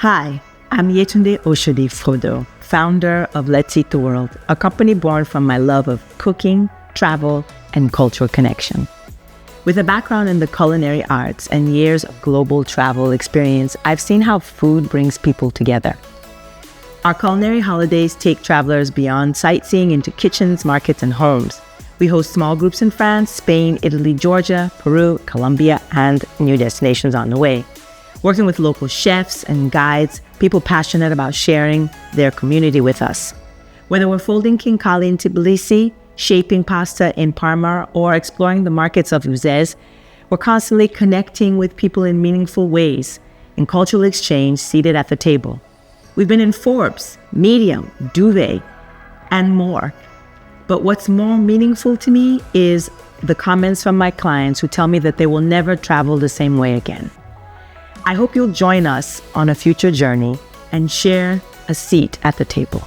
Hi, I'm Yetunde Oshodi-Fraudeau, founder of Let's Eat the World, a company born from my love of cooking, travel, and cultural connection. With a background in the culinary arts and years of global travel experience, I've seen how food brings people together. Our culinary holidays take travelers beyond sightseeing into kitchens, markets, and homes. We host small groups in France, Spain, Italy, Georgia, Peru, Colombia, and new destinations on the way. Working with local chefs and guides, people passionate about sharing their community with us. Whether we're folding khinkali in Tbilisi, shaping pasta in Parma, or exploring the markets of Uzes, we're constantly connecting with people in meaningful ways, in cultural exchange seated at the table. We've been in Forbes, Medium, Duvet, and more. But what's more meaningful to me is the comments from my clients who tell me that they will never travel the same way again. I hope you'll join us on a future journey and share a seat at the table.